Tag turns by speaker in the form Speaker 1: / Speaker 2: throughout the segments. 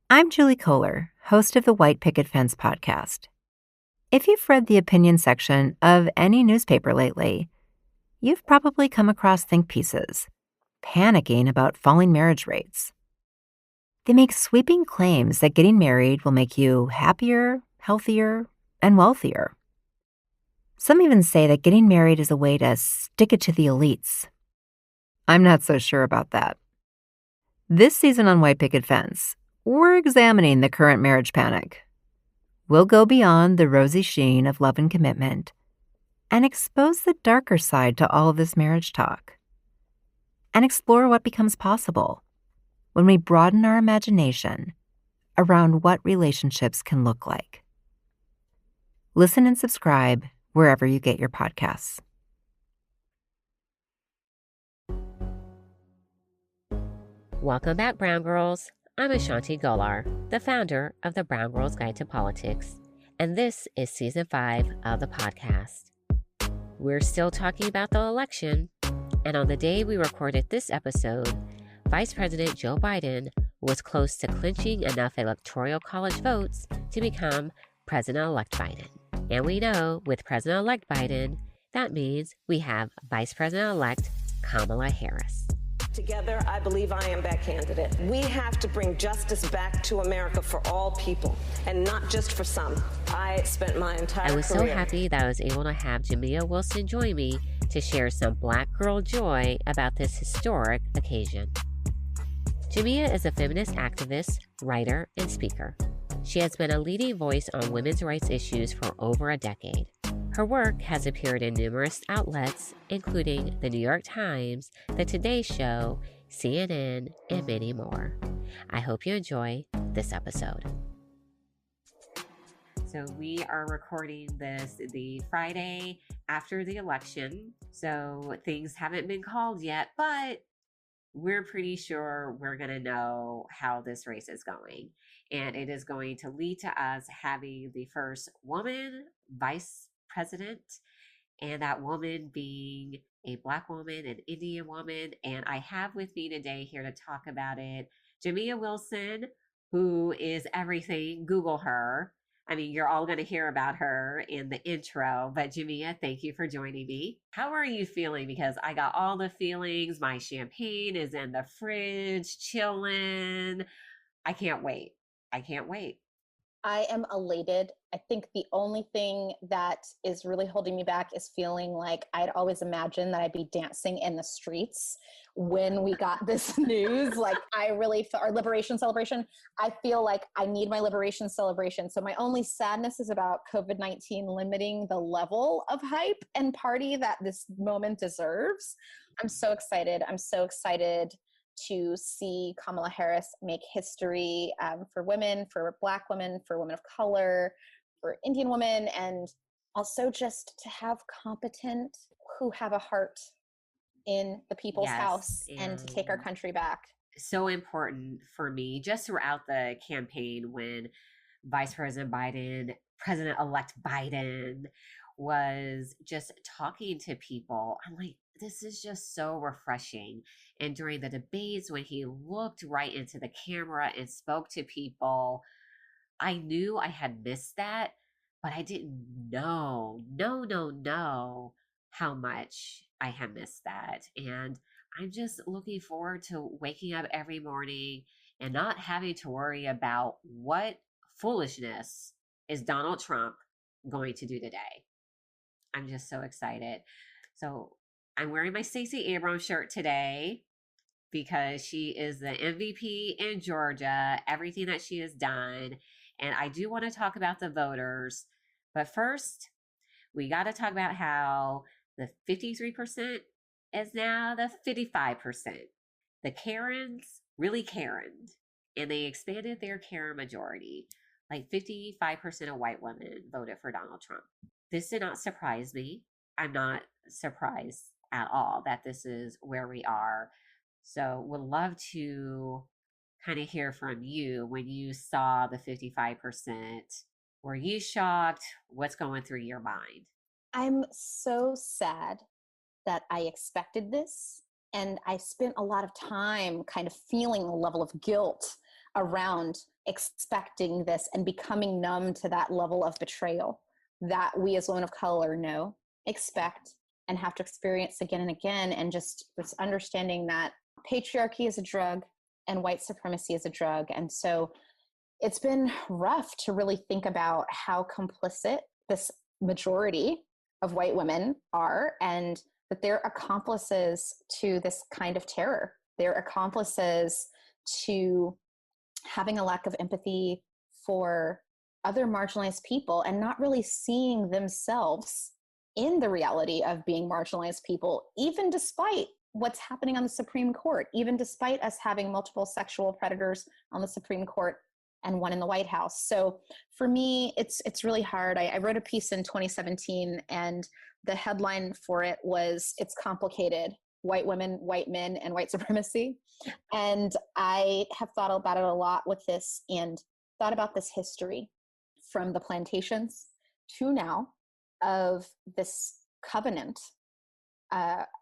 Speaker 1: I'm Julie Kohler, host of the White Picket Fence podcast. If you've read the opinion section of any newspaper lately, you've probably come across think pieces panicking about falling marriage rates. They make sweeping claims that getting married will make you happier, healthier, and wealthier. Some even say that getting married is a way to stick it to the elites. I'm not so sure about that. This season on White Picket Fence, we're examining the current marriage panic. We'll go beyond the rosy sheen of love and commitment and expose the darker side to all of this marriage talk and explore what becomes possible when we broaden our imagination around what relationships can look like. Listen and subscribe wherever you get your podcasts.
Speaker 2: Welcome back, Brown Girls. I'm A'shanti Gholar, the founder of the Brown Girls Guide to Politics, and this is Season 5 of the podcast. We're still talking about the election, and on the day we recorded this episode, Vice President Joe Biden was close to clinching enough Electoral College votes to become President-elect Biden. And we know with President-elect Biden, that means we have Vice President-elect Kamala Harris.
Speaker 3: Together, I believe I am that candidate. We have to bring justice back to America for all people, and not just for some. I spent my entire career.
Speaker 2: I was so happy that I was able to have Jamia Wilson join me to share some Black girl joy about this historic occasion. Jamia is a feminist activist, writer, and speaker. She has been a leading voice on women's rights issues for over a decade. Her work has appeared in numerous outlets, including The New York Times, The Today Show, CNN, and many more. I hope you enjoy this episode. So we are recording this the Friday after the election, so things haven't been called yet, but we're pretty sure we're going to know how this race is going. And it is going to lead to us having the first woman vice president, and that woman being a Black woman, an Indian woman. And I have with me today here to talk about it, Jamia Wilson, who is everything. Google her. I mean, you're all going to hear about her in the intro, but Jamia, thank you for joining me. How are you feeling? Because I got all the feelings. My champagne is in the fridge, chilling. I can't wait. I can't wait.
Speaker 4: I am elated. I think the only thing that is really holding me back is feeling like I'd always imagined that I'd be dancing in the streets when we got this news. Like I really felt our liberation celebration. I feel like I need my liberation celebration. So my only sadness is about COVID-19 limiting the level of hype and party that this moment deserves. I'm so excited. I'm so excited to see Kamala Harris make history for women, for Black women, for women of color, for Indian women, and also just to have competent who have a heart in the people's house and to take our country back.
Speaker 2: So important for me just throughout the campaign when Vice President Biden, President-elect Biden was just talking to people. I'm like, this is just so refreshing. And during the debates, when he looked right into the camera and spoke to people, I knew I had missed that, but I didn't know how much I had missed that. And I'm just looking forward to waking up every morning and not having to worry about what foolishness is Donald Trump going to do today. I'm just so excited. So I'm wearing my Stacey Abrams shirt today because she is the MVP in Georgia, everything that she has done. And I do want to talk about the voters. But first, we got to talk about how the 53% is now the 55%. The Karens really Karened, and they expanded their Karen majority. Like 55% of white women voted for Donald Trump. This did not surprise me. I'm not surprised at all that this is where we are. So would love to kind of hear from you when you saw the 55%. Were you shocked? What's going through your mind?
Speaker 4: I'm so sad that I expected this. And I spent a lot of time kind of feeling a level of guilt around expecting this and becoming numb to that level of betrayal that we as women of color know, expect, and have to experience again and again. And just this understanding that patriarchy is a drug and white supremacy is a drug. And so it's been rough to really think about how complicit this majority of white women are, and that they're accomplices to this kind of terror. They're accomplices to having a lack of empathy for other marginalized people and not really seeing themselves in the reality of being marginalized people, even despite what's happening on the Supreme Court, even despite us having multiple sexual predators on the Supreme Court and one in the White House. So for me, it's really hard. I wrote a piece in 2017, and the headline for it was "It's Complicated: White Women, White Men, and White Supremacy." And I have thought about it a lot with this, and thought about this history from the plantations to now of this covenant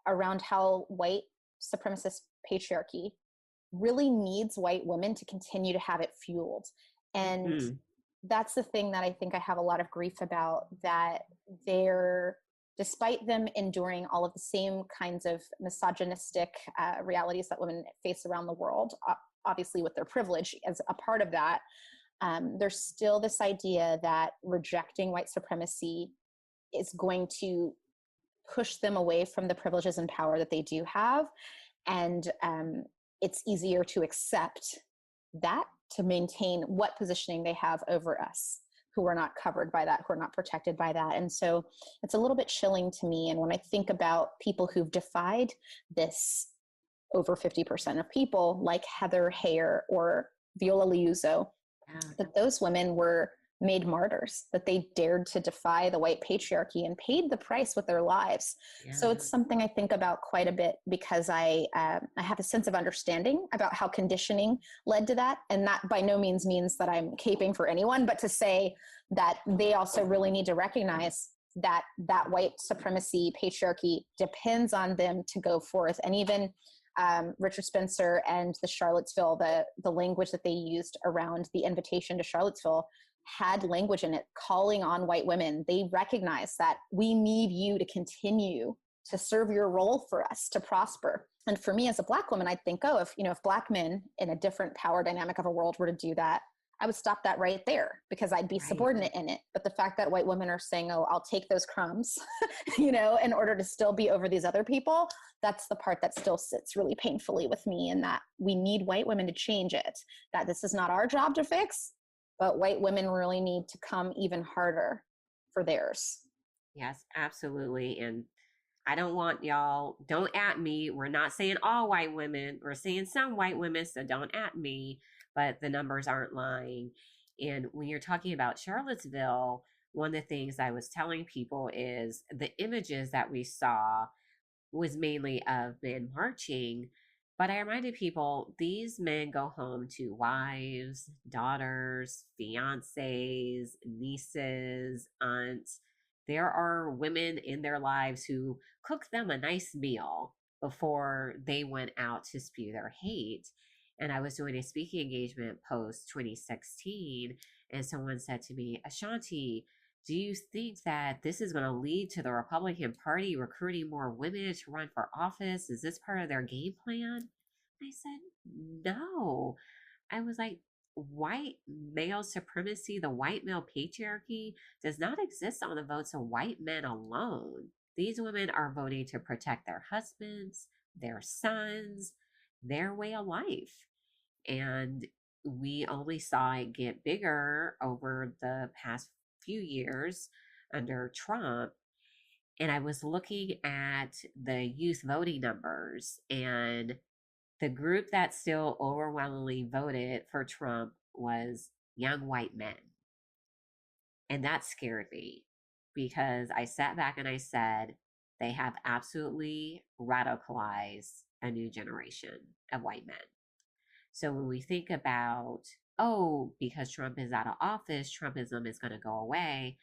Speaker 4: around how white supremacist patriarchy really needs white women to continue to have it fueled. And that's the thing that I think I have a lot of grief about, that they're, despite them enduring all of the same kinds of misogynistic realities that women face around the world, obviously with their privilege as a part of that, there's still this idea that rejecting white supremacy is going to push them away from the privileges and power that they do have. And it's easier to accept that, to maintain what positioning they have over us, who are not covered by that, who are not protected by that. And so it's a little bit chilling to me. And when I think about people who've defied this, over 50% of people, like Heather Heyer or Viola Liuzzo, that those women were made martyrs, that they dared to defy the white patriarchy and paid the price with their lives. So it's something I think about quite a bit, because I have a sense of understanding about how conditioning led to that. And that by no means means that I'm caping for anyone, but to say that they also really need to recognize that that white supremacy patriarchy depends on them to go forth. And even Richard Spencer and the Charlottesville, the language that they used around the invitation to Charlottesville had language in it calling on white women. They recognize that we need you to continue to serve your role for us to prosper. And for me as a Black woman, I think, if Black men in a different power dynamic of a world were to do that, I would stop that right there, because I'd be subordinate in it. But the fact that white women are saying, I'll take those crumbs, in order to still be over these other people, that's the part that still sits really painfully with me, and that we need white women to change it, that this is not our job to fix, but white women really need to come even harder for theirs.
Speaker 2: Yes, absolutely. And I don't want y'all, don't at me. We're not saying all white women. We're saying some white women, so don't at me. But the numbers aren't lying. And when you're talking about Charlottesville, one of the things I was telling people is the images that we saw was mainly of men marching. But I reminded people, these men go home to wives, daughters, fiancés, nieces, aunts. There are women in their lives who cook them a nice meal before they went out to spew their hate. And I was doing a speaking engagement post 2016, and someone said to me, A'shanti, do you think that this is going to lead to the Republican Party recruiting more women to run for office? Is this part of their game plan? I said, no. I was like, white male supremacy, the white male patriarchy does not exist on the votes of white men alone. These women are voting to protect their husbands, their sons, their way of life. And we only saw it get bigger over the past few years under Trump. And I was looking at the youth voting numbers, and the group that still overwhelmingly voted for Trump was young white men. And that scared me, because I sat back and I said, they have absolutely radicalized a new generation of white men. So when we think about, because Trump is out of office, Trumpism is going to go away,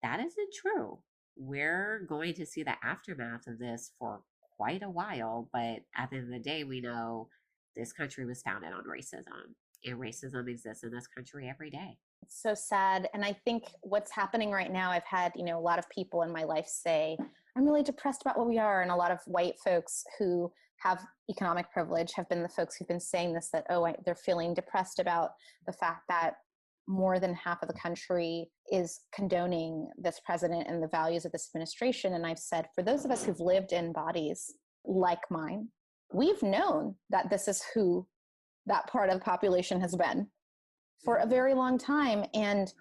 Speaker 2: that isn't true. We're going to see the aftermath of this for quite a while, but at the end of the day, we know this country was founded on racism. and racism exists in this country every day.
Speaker 4: It's so sad. And I think what's happening right now, I've had, a lot of people in my life say, I'm really depressed about what we are. And a lot of white folks who have economic privilege have been the folks who've been saying this, that, they're feeling depressed about the fact that more than half of the country is condoning this president and the values of this administration. And I've said, for those of us who've lived in bodies like mine, we've known that this is who that part of the population has been for a very long time. And,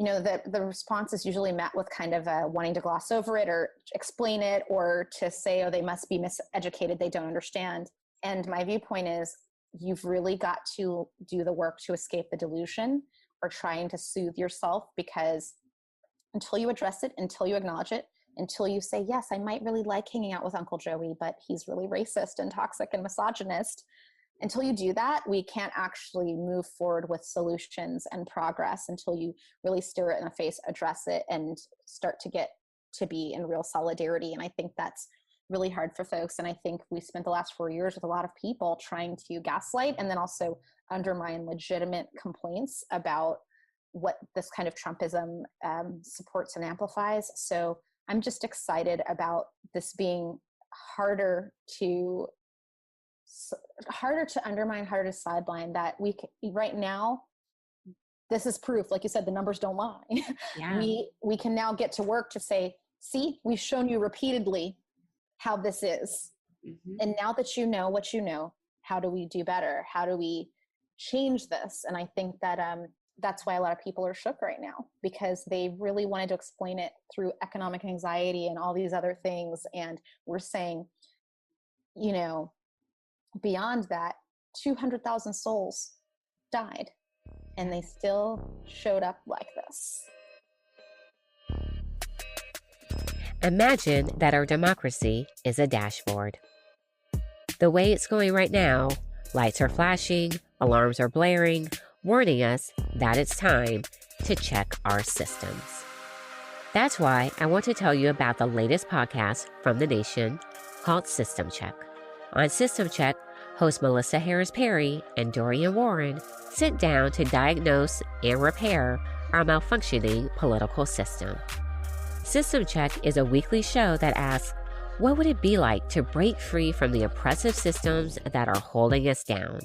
Speaker 4: the response is usually met with kind of wanting to gloss over it or explain it, or to say, oh, they must be miseducated, they don't understand. And my viewpoint is, you've really got to do the work to escape the delusion or trying to soothe yourself, because until you address it, until you acknowledge it, until you say, yes, I might really like hanging out with Uncle Joey, but he's really racist and toxic and misogynist. Until you do that, we can't actually move forward with solutions and progress until you really stare it in the face, address it, and start to get to be in real solidarity. And I think that's really hard for folks. And I think we spent the last 4 years with a lot of people trying to gaslight and then also undermine legitimate complaints about what this kind of Trumpism supports and amplifies. So I'm just excited about this being harder to undermine, harder to sideline, that right now, this is proof, like you said, the numbers don't lie.
Speaker 2: Yeah.
Speaker 4: We can now get to work to say, see, we've shown you repeatedly how this is. Mm-hmm. And now that you know what you know, how do we do better? How do we change this? And I think that that's why a lot of people are shook right now, because they really wanted to explain it through economic anxiety and all these other things. And we're saying, beyond that, 200,000 souls died, and they still showed up like this.
Speaker 2: Imagine that our democracy is a dashboard. The way it's going right now, lights are flashing, alarms are blaring, warning us that it's time to check our systems. That's why I want to tell you about the latest podcast from The Nation called System Check. On System Check, host Melissa Harris Perry and Dorian Warren sit down to diagnose and repair our malfunctioning political system. System Check is a weekly show that asks, what would it be like to break free from the oppressive systems that are holding us down?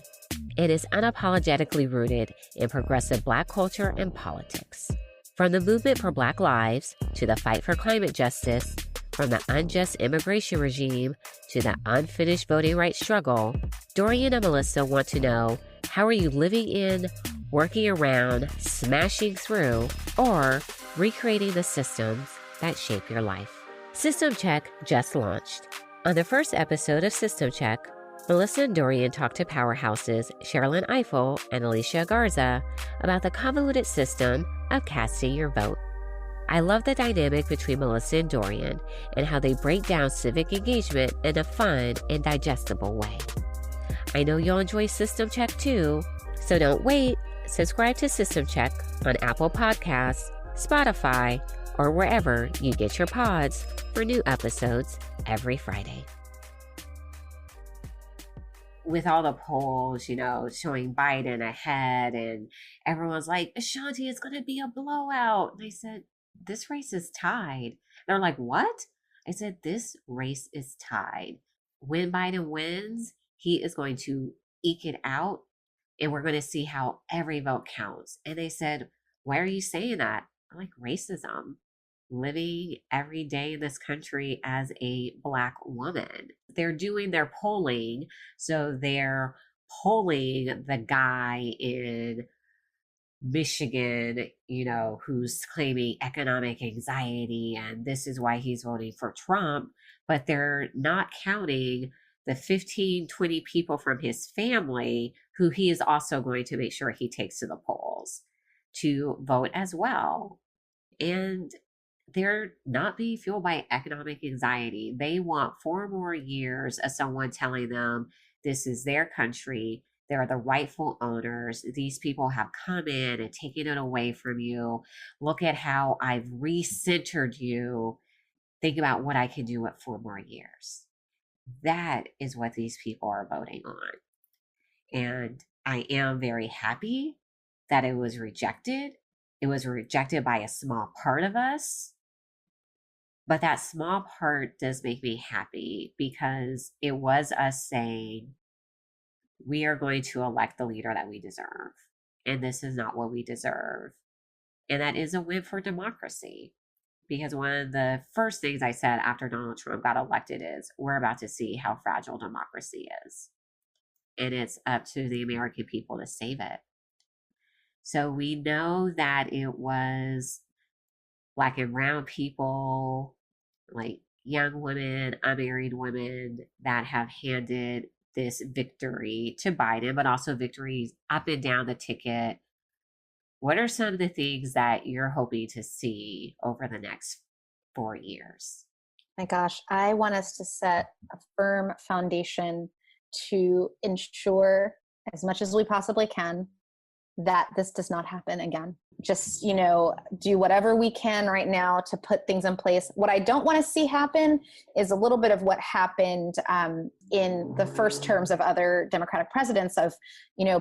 Speaker 2: It is unapologetically rooted in progressive Black culture and politics. From the movement for Black lives to the fight for climate justice, from the unjust immigration regime to the unfinished voting rights struggle, Dorian and Melissa want to know, how are you living in, working around, smashing through, or recreating the systems that shape your life? System Check just launched. On the first episode of System Check, Melissa and Dorian talked to powerhouses Sherilyn Ifill and Alicia Garza about the convoluted system of casting your vote. I love the dynamic between Melissa and Dorian and how they break down civic engagement in a fun and digestible way. I know you'll enjoy System Check too, so don't wait. Subscribe to System Check on Apple Podcasts, Spotify, or wherever you get your pods for new episodes every Friday. With all the polls, showing Biden ahead, and everyone's like, A'shanti, it's going to be a blowout. And I said, this race is tied. They're like, what? I said, this race is tied. When Biden wins, he is going to eke it out, and we're going to see how every vote counts. And they said, why are you saying that? I'm like, racism. Living every day in this country as a Black woman. They're doing their polling. So they're polling the guy in Michigan, who's claiming economic anxiety, and this is why he's voting for Trump. But they're not counting the 15, 20 people from his family who he is also going to make sure he takes to the polls to vote as well. And they're not being fueled by economic anxiety. They want 4 more years of someone telling them this is their country. They're the rightful owners. These people have come in and taken it away from you. Look at how I've recentered you. Think about what I can do with 4 more years. That is what these people are voting on. And I am very happy that it was rejected. It was rejected by a small part of us, but that small part does make me happy because it was us saying, we are going to elect the leader that we deserve. And this is not what we deserve. And that is a win for democracy. Because one of the first things I said after Donald Trump got elected is, we're about to see how fragile democracy is. And it's up to the American people to save it. So we know that it was Black and brown people, like young women, unmarried women, that have handed this victory to Biden, but also victories up and down the ticket. What are some of the things that you're hoping to see over the next 4 years?
Speaker 4: My gosh, I want us to set a firm foundation to ensure, as much as we possibly can, that this does not happen again. Just, do whatever we can right now to put things in place. What I don't want to see happen is a little bit of what happened in the first terms of other Democratic presidents of,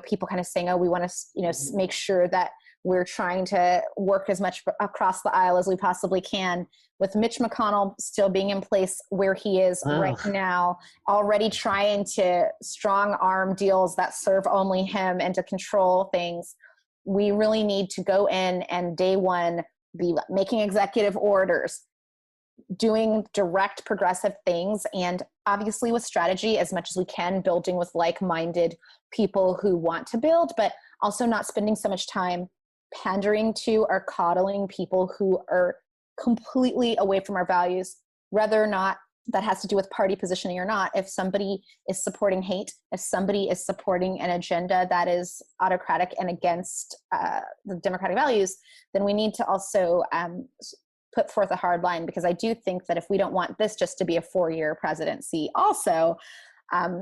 Speaker 4: people kind of saying, oh, we want to, make sure that we're trying to work as much across the aisle as we possibly can, with Mitch McConnell still being in place where he is right now, already trying to strong arm deals that serve only him and to control things. We really need to go in and day one be making executive orders, doing direct progressive things, and obviously with strategy as much as we can, building with like-minded people who want to build, but also not spending so much time pandering to or coddling people who are completely away from our values, whether or not that has to do with party positioning or not. If somebody is supporting hate, if somebody is supporting an agenda that is autocratic and against the democratic values, then we need to also put forth a hard line, because I do think that if we don't want this just to be a 4-year presidency also,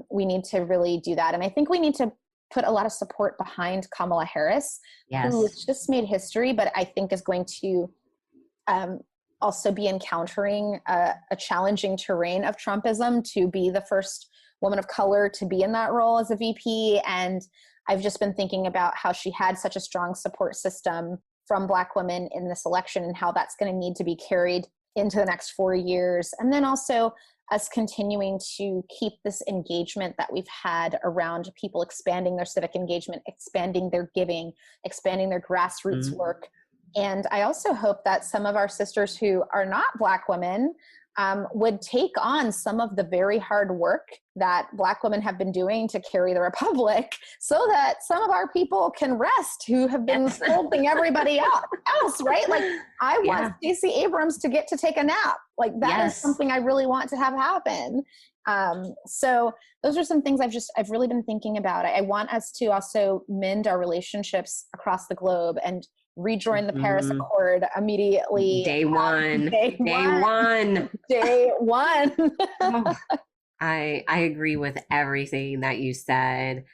Speaker 4: we need to really do that. And I think we need to put a lot of support behind Kamala Harris, who has just made history, but I think is going to also be encountering a challenging terrain of Trumpism, to be the first woman of color to be in that role as a VP. And I've just been thinking about how she had such a strong support system from Black women in this election, and how that's going to need to be carried into the next 4 years. And then also us continuing to keep this engagement that we've had around people expanding their civic engagement, expanding their giving, expanding their grassroots work. And I also hope that some of our sisters who are not Black women would take on some of the very hard work that Black women have been doing to carry the Republic, so that some of our people can rest who have been holding everybody else, right? Like, I want Stacey Abrams to get to take a nap. Like, that is something I really want to have happen. So those are some things I've really been thinking about. I want us to also mend our relationships across the globe and rejoin the Paris Accord immediately.
Speaker 2: Day one. Oh, I agree with everything that you said.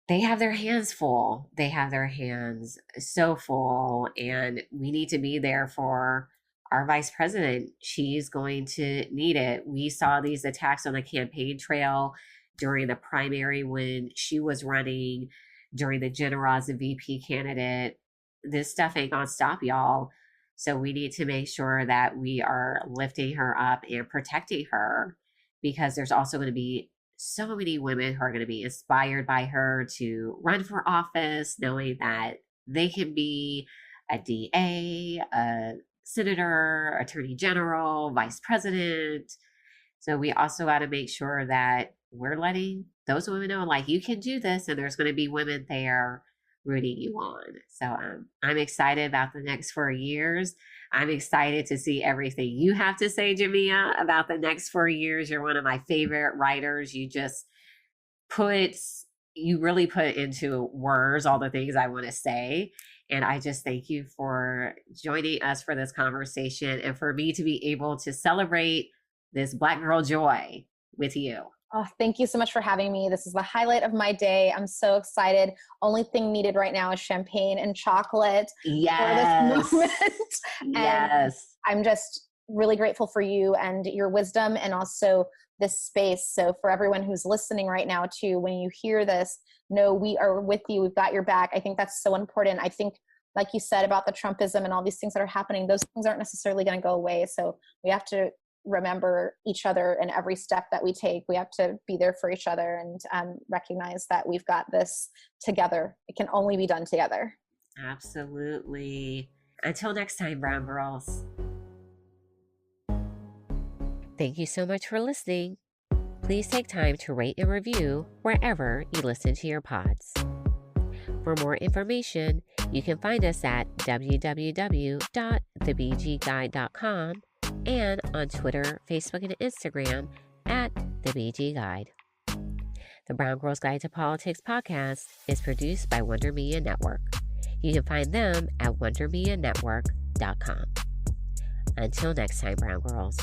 Speaker 2: They have their hands full. They have their hands so full, and we need to be there for our vice president. She's going to need it. We saw these attacks on the campaign trail during the primary when she was running, during the general as a VP candidate. This stuff ain't gonna stop, y'all. So we need to make sure that we are lifting her up and protecting her, because there's also going to be so many women who are going to be inspired by her to run for office, knowing that they can be a DA, a senator, attorney general, vice president. So we also got to make sure that we're letting those women know, like, you can do this, and there's going to be women there rooting you on. So I'm excited about the next 4 years. I'm excited to see everything you have to say, Jamia, about the next 4 years. You're one of my favorite writers. You really put into words all the things I want to say. And I just thank you for joining us for this conversation, and for me to be able to celebrate this Black girl joy with you.
Speaker 4: Oh, thank you so much for having me. This is the highlight of my day. I'm so excited. Only thing needed right now is champagne and chocolate for this moment.
Speaker 2: Yes.
Speaker 4: I'm just really grateful for you and your wisdom, and also this space. So for everyone who's listening right now too, when you hear this, no, we are with you. We've got your back. I think that's so important. I think, like you said about the Trumpism and all these things that are happening, those things aren't necessarily going to go away. So we have to remember each other in every step that we take. We have to be there for each other and recognize that we've got this together. It can only be done together.
Speaker 2: Absolutely. Until next time, Brown Girls. Thank you so much for listening. Please take time to rate and review wherever you listen to your pods. For more information, you can find us at www.thebgguide.com and on Twitter, Facebook, and Instagram at The BG Guide. The Brown Girls Guide to Politics podcast is produced by Wonder Media Network. You can find them at wondermedianetwork.com. Until next time, Brown Girls.